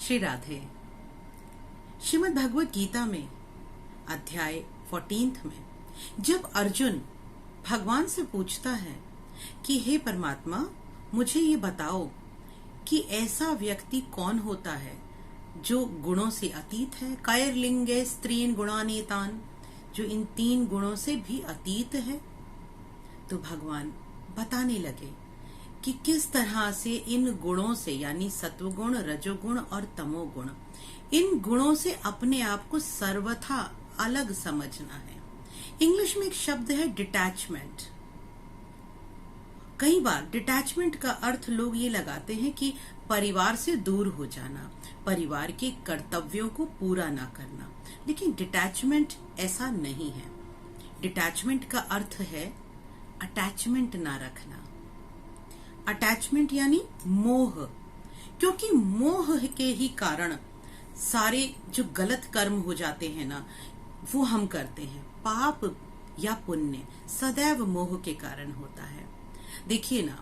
श्री राधे। श्रीमद् भगवत गीता में अध्याय 14 में जब अर्जुन भगवान से पूछता है कि हे परमात्मा, मुझे ये बताओ कि ऐसा व्यक्ति कौन होता है जो गुणों से अतीत है। कैर्लिंगे स्त्रीन गुणानीतान, जो इन 3 गुणों से भी अतीत है। तो भगवान बताने लगे कि किस तरह से इन गुणों से, यानी सत्वगुण, रजोगुण और तमोगुण, इन गुणों से अपने आप को सर्वथा अलग समझना है। इंग्लिश में एक शब्द है डिटैचमेंट। कई बार डिटैचमेंट का अर्थ लोग ये लगाते हैं कि परिवार से दूर हो जाना, परिवार के कर्तव्यों को पूरा ना करना, लेकिन डिटैचमेंट ऐसा नहीं है। डिटैचमेंट का अर्थ है अटैचमेंट ना रखना। अटैचमेंट यानी मोह, क्योंकि मोह के ही कारण सारे जो गलत कर्म हो जाते हैं ना, वो हम करते हैं। पाप या पुण्य सदैव मोह के कारण होता है। देखिए ना,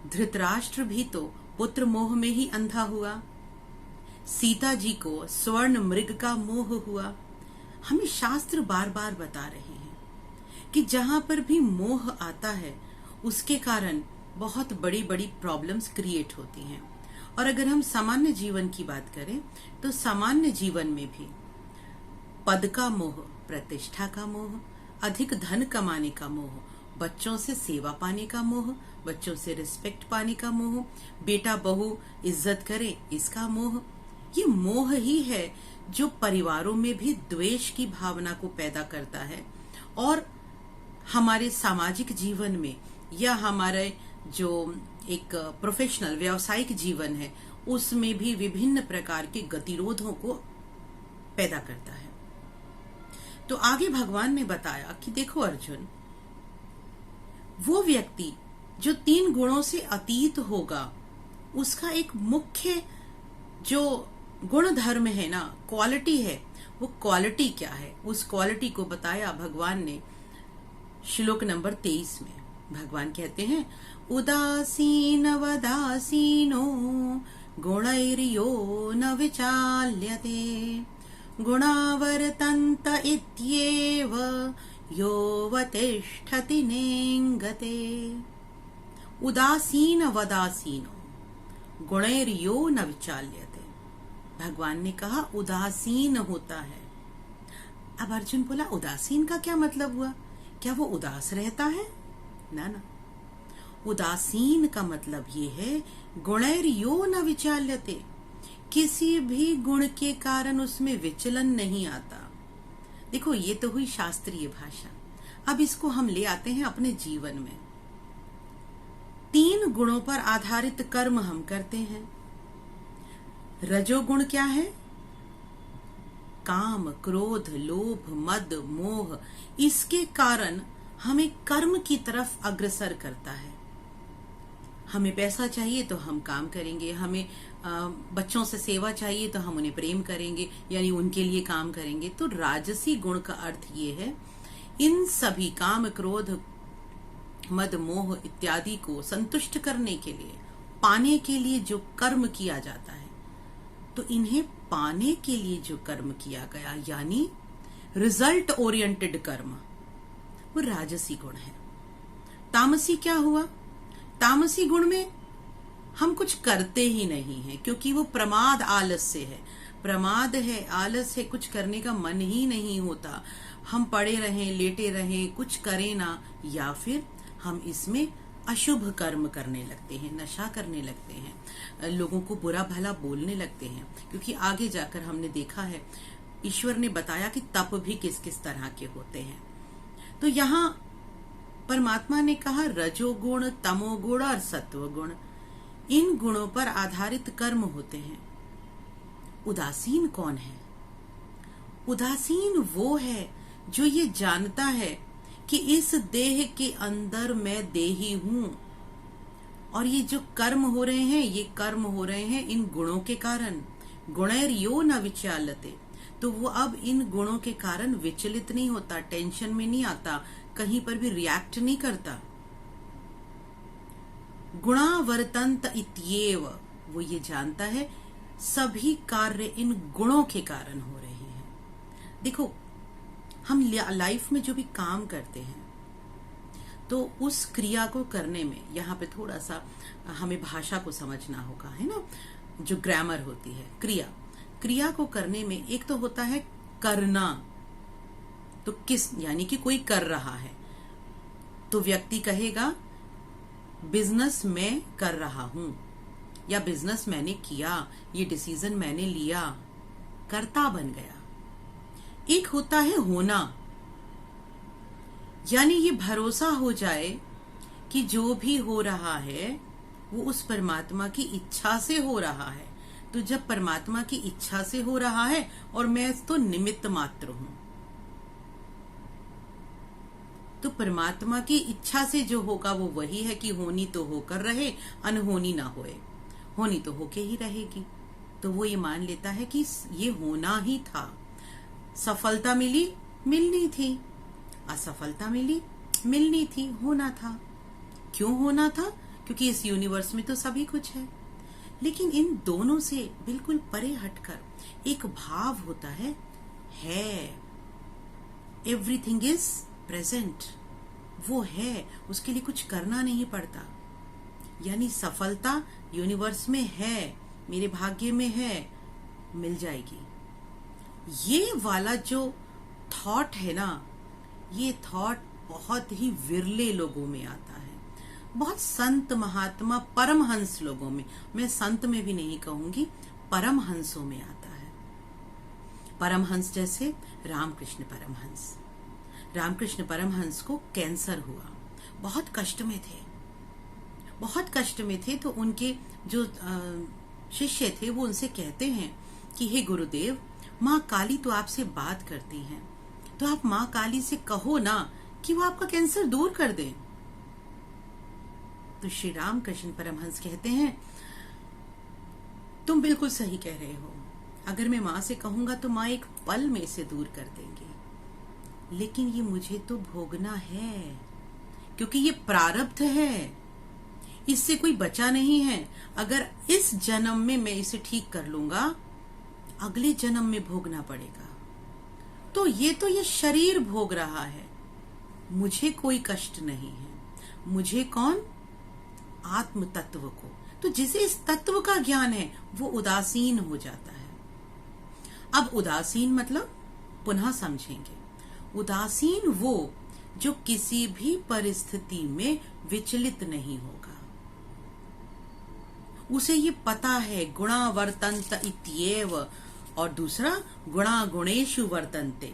धृतराष्ट्र भी तो पुत्र मोह में ही अंधा हुआ। सीता जी को स्वर्ण मृग का मोह हुआ। हमें शास्त्र बार बार बता रहे हैं कि जहां पर भी मोह आता है उसके कारण बहुत बड़ी बड़ी प्रॉब्लम्स क्रिएट होती हैं। और अगर हम सामान्य जीवन की बात करें तो सामान्य जीवन में भी पद का मोह, प्रतिष्ठा का मोह, अधिक धन कमाने का मोह, बच्चों से सेवा पाने का मोह, बच्चों से रिस्पेक्ट पाने का मोह, बेटा बहू इज्जत करे इसका मोह, ये मोह ही है जो परिवारों में भी द्वेष की भावना को पैदा करता है। और हमारे सामाजिक जीवन में या हमारे जो एक प्रोफेशनल व्यावसायिक जीवन है उसमें भी विभिन्न प्रकार के गतिरोधों को पैदा करता है। तो आगे भगवान ने बताया कि देखो अर्जुन, वो व्यक्ति जो 3 गुणों से अतीत होगा, उसका एक मुख्य जो गुण धर्म है ना, क्वालिटी है, वो क्वालिटी क्या है, उस क्वालिटी को बताया भगवान ने श्लोक नंबर 23 में। भगवान कहते हैं, उदासीन वदासीनो गुणैर्यो न विचाल्यते गुणावर्तन्त इत्येव योऽवतिष्ठति नेङ्गते। उदासीन वदासीनो गुणैर्यो न विचाल्यते। भगवान ने कहा उदासीन होता है। अब अर्जुन बोला, उदासीन का क्या मतलब हुआ? क्या वो उदास रहता है? ना। उदासीन का मतलब ये है गुणैर्यो न विचाल्यते, किसी भी गुण के कारण उसमें विचलन नहीं आता। देखो, ये तो हुई शास्त्रीय भाषा। अब इसको हम ले आते हैं अपने जीवन में। 3 गुणों पर आधारित कर्म हम करते हैं। रजोगुण क्या है? काम, क्रोध, लोभ, मद, मोह, इसके कारण हमें कर्म की तरफ अग्रसर करता है। हमें पैसा चाहिए तो हम काम करेंगे, हमें बच्चों से सेवा चाहिए तो हम उन्हें प्रेम करेंगे, यानी उनके लिए काम करेंगे। तो राजसी गुण का अर्थ ये है, इन सभी काम, क्रोध, मद, मोह इत्यादि को संतुष्ट करने के लिए, पाने के लिए जो कर्म किया जाता है, तो इन्हें पाने के लिए जो कर्म किया गया, यानी रिजल्ट ओरिएंटेड कर्म, वो राजसी गुण है। तामसी क्या हुआ? तामसी गुण में हम कुछ करते ही नहीं है, क्योंकि वो प्रमाद आलस्य है। प्रमाद है, आलस है, कुछ करने का मन ही नहीं होता। हम पड़े रहें, लेटे रहें, कुछ करें ना, या फिर हम इसमें अशुभ कर्म करने लगते हैं, नशा करने लगते हैं, लोगों को बुरा भला बोलने लगते हैं। क्योंकि आगे जाकर हमने देखा है, ईश्वर ने बताया कि तप भी किस किस तरह के होते हैं। तो यहाँ परमात्मा ने कहा रजोगुण, तमोगुण और सत्वगुण, इन गुणों पर आधारित कर्म होते हैं। उदासीन कौन है? उदासीन वो है जो ये जानता है कि इस देह के अंदर मैं देही हूं, और ये जो कर्म हो रहे हैं, ये कर्म हो रहे हैं इन गुणों के कारण। गुणैर्यो न विचाल्यते, तो वो अब इन गुणों के कारण विचलित नहीं होता, टेंशन में नहीं आता, कहीं पर भी रिएक्ट नहीं करता। गुणावर्तन्त इत्येव, वो ये जानता है सभी कार्य इन गुणों के कारण हो रहे हैं। देखो, हम लाइफ में जो भी काम करते हैं तो उस क्रिया को करने में, यहाँ पे थोड़ा सा हमें भाषा को समझना होगा, है ना। जो ग्रामर होती है, क्रिया को करने में एक तो होता है करना, तो किस, यानी कि कोई कर रहा है तो व्यक्ति कहेगा बिजनेस मैं कर रहा हूं, या बिजनेस मैंने किया, ये डिसीजन मैंने लिया, कर्ता बन गया। एक होता है होना, यानी ये भरोसा हो जाए कि जो भी हो रहा है वो उस परमात्मा की इच्छा से हो रहा है। तो जब परमात्मा की इच्छा से हो रहा है और मैं तो निमित्त मात्र हूं, तो परमात्मा की इच्छा से जो होगा वो वही है कि होनी तो होकर रहे, अनहोनी ना होए। होनी तो होके ही रहेगी। तो वो ये मान लेता है कि ये होना ही था। सफलता मिली, मिलनी थी। असफलता मिली, मिलनी थी, होना था। क्यों होना था? क्योंकि इस यूनिवर्स में तो सभी कुछ है। लेकिन इन दोनों से बिल्कुल परे हटकर एक भाव होता है एवरीथिंग इज प्रेजेंट। वो है, उसके लिए कुछ करना नहीं पड़ता। यानी सफलता यूनिवर्स में है, मेरे भाग्य में है, मिल जाएगी। ये वाला जो थॉट है ना, ये थॉट बहुत ही विरले लोगों में आता है, बहुत संत महात्मा परमहंस लोगों में, मैं संत में भी नहीं कहूंगी, परमहंसों में आता है। परमहंस जैसे रामकृष्ण परमहंस। रामकृष्ण परमहंस को कैंसर हुआ, बहुत कष्ट में थे, बहुत कष्ट में थे। तो उनके जो शिष्य थे वो उनसे कहते हैं कि हे गुरुदेव, माँ काली तो आपसे बात करती हैं, तो आप माँ काली से कहो ना कि वो आपका कैंसर दूर कर दे। तो श्री रामकृष्ण परमहंस कहते हैं, तुम बिल्कुल सही कह रहे हो, अगर मैं माँ से कहूंगा तो माँ एक पल में इसे दूर कर देंगे, लेकिन ये मुझे तो भोगना है, क्योंकि ये प्रारब्ध है, इससे कोई बचा नहीं है। अगर इस जन्म में मैं इसे ठीक कर लूंगा, अगले जन्म में भोगना पड़ेगा। तो ये शरीर भोग रहा है, मुझे कोई कष्ट नहीं है। मुझे कौन? आत्म तत्व को। तो जिसे इस तत्व का ज्ञान है वो उदासीन हो जाता है। अब उदासीन मतलब पुनः समझेंगे, उदासीन वो जो किसी भी परिस्थिति में विचलित नहीं होगा। उसे ये पता है गुणा वर्तन्त इत्येव, और दूसरा गुणा गुणेषु वर्तन्ते,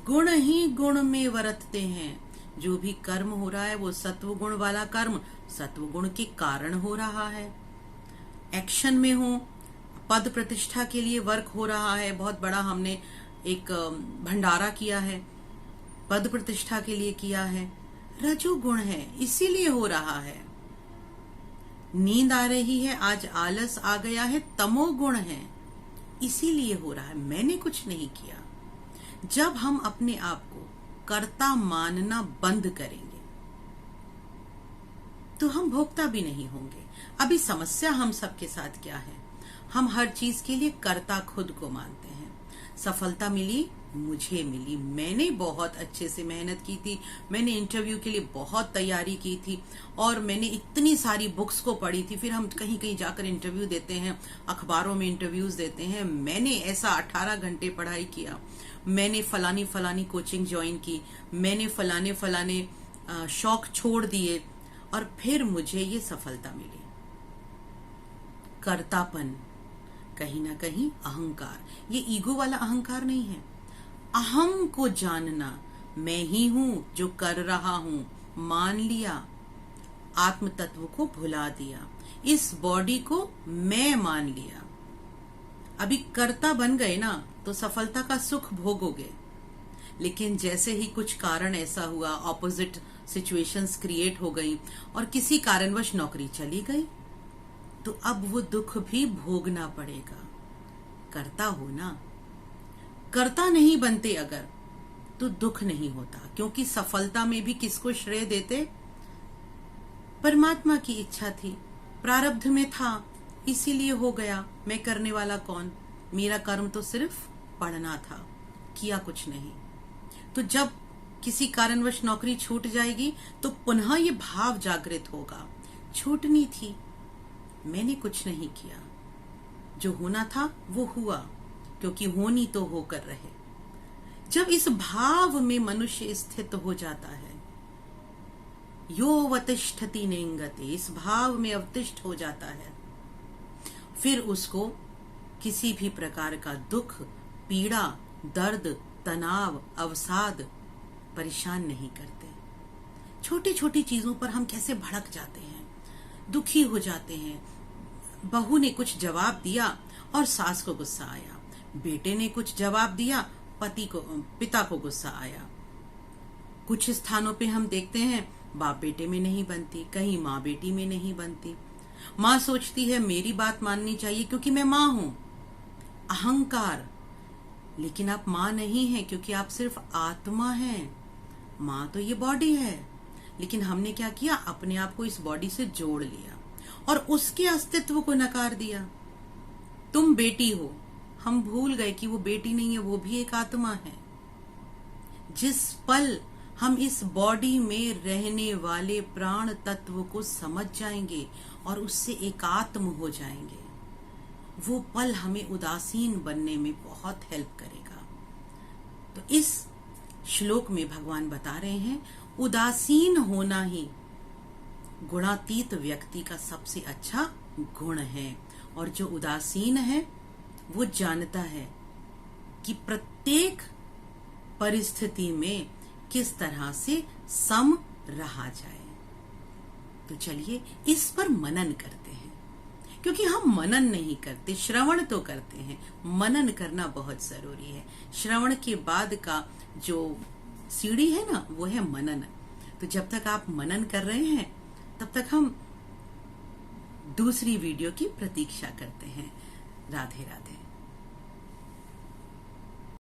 गुण ही गुण में वर्तते हैं। जो भी कर्म हो रहा है वो सत्व गुण वाला कर्म सत्व गुण के कारण हो रहा है। एक्शन में हूं, पद प्रतिष्ठा के लिए वर्क हो रहा है, बहुत बड़ा हमने एक भंडारा किया है, पद प्रतिष्ठा के लिए किया है, रजोगुण है, इसीलिए हो रहा है। नींद आ रही है, आज आलस आ गया है, तमोगुण है, इसीलिए हो रहा है, मैंने कुछ नहीं किया। जब हम अपने आप को कर्ता मानना बंद करेंगे तो हम भोक्ता भी नहीं होंगे। अभी समस्या हम सबके साथ क्या है, हम हर चीज के लिए कर्ता खुद को मानते हैं। सफलता मिली, मुझे मिली, मैंने बहुत अच्छे से मेहनत की थी, मैंने इंटरव्यू के लिए बहुत तैयारी की थी, और मैंने इतनी सारी बुक्स को पढ़ी थी। फिर हम कहीं कहीं जाकर इंटरव्यू देते हैं, अखबारों में इंटरव्यूज देते हैं, मैंने ऐसा 18 घंटे पढ़ाई किया, मैंने फलानी फलानी कोचिंग ज्वाइन की, मैंने फलाने फलाने शौक छोड़ दिए, और फिर मुझे ये सफलता मिली। कर्तापन, कहीं ना कहीं अहंकार, ये ईगो वाला अहंकार नहीं है, अहम को जानना, मैं ही हूं जो कर रहा हूं, मान लिया, आत्म तत्व को भुला दिया, इस बॉडी को मैं मान लिया। अभी कर्ता बन गए ना तो सफलता का सुख भोगोगे, लेकिन जैसे ही कुछ कारण ऐसा हुआ, ऑपोजिट सिचुएशंस क्रिएट हो गई और किसी कारणवश नौकरी चली गई, तो अब वो दुख भी भोगना पड़ेगा। कर्ता हो ना, कर्ता नहीं बनते अगर तो दुख नहीं होता, क्योंकि सफलता में भी किसको श्रेय देते? परमात्मा की इच्छा थी, प्रारब्ध में था, इसीलिए हो गया, मैं करने वाला कौन, मेरा कर्म तो सिर्फ पढ़ना था, किया कुछ नहीं। तो जब किसी कारणवश नौकरी छूट जाएगी तो पुनः ये भाव जागृत होगा, छूटनी थी, मैंने कुछ नहीं किया, जो होना था वो हुआ, क्योंकि होनी तो होकर रहे। जब इस भाव में मनुष्य स्थित हो जाता है, यो वतिष्ठति नेंगते, इस भाव में अवतिष्ठ हो जाता है, फिर उसको किसी भी प्रकार का दुख, पीड़ा, दर्द, तनाव, अवसाद परेशान नहीं करते। छोटी छोटी चीजों पर हम कैसे भड़क जाते हैं, दुखी हो जाते हैं। बहू ने कुछ जवाब दिया और सास को गुस्सा आया, बेटे ने कुछ जवाब दिया, पिता को गुस्सा आया। कुछ स्थानों पे हम देखते हैं बाप बेटे में नहीं बनती, कहीं माँ बेटी में नहीं बनती। माँ सोचती है मेरी बात माननी चाहिए क्योंकि मैं माँ हूं, अहंकार। लेकिन आप माँ नहीं हैं, क्योंकि आप सिर्फ आत्मा हैं। माँ तो ये बॉडी है, लेकिन हमने क्या किया, अपने आप को इस बॉडी से जोड़ लिया और उसके अस्तित्व को नकार दिया। तुम बेटी हो, हम भूल गए कि वो बेटी नहीं है, वो भी एक आत्मा है। जिस पल हम इस बॉडी में रहने वाले प्राण तत्व को समझ जाएंगे और उससे एकात्म हो जाएंगे, वो पल हमें उदासीन बनने में बहुत हेल्प करेगा। तो इस श्लोक में भगवान बता रहे हैं, उदासीन होना ही गुणातीत व्यक्ति का सबसे अच्छा गुण है। और जो उदासीन है वो जानता है कि प्रत्येक परिस्थिति में किस तरह से सम रहा जाए। तो चलिए इस पर मनन करते हैं, क्योंकि हम मनन नहीं करते, श्रवण तो करते हैं, मनन करना बहुत जरूरी है। श्रवण के बाद का जो सीढ़ी है ना, वो है मनन। तो जब तक आप मनन कर रहे हैं तब तक हम दूसरी वीडियो की प्रतीक्षा करते हैं। राधे राधे।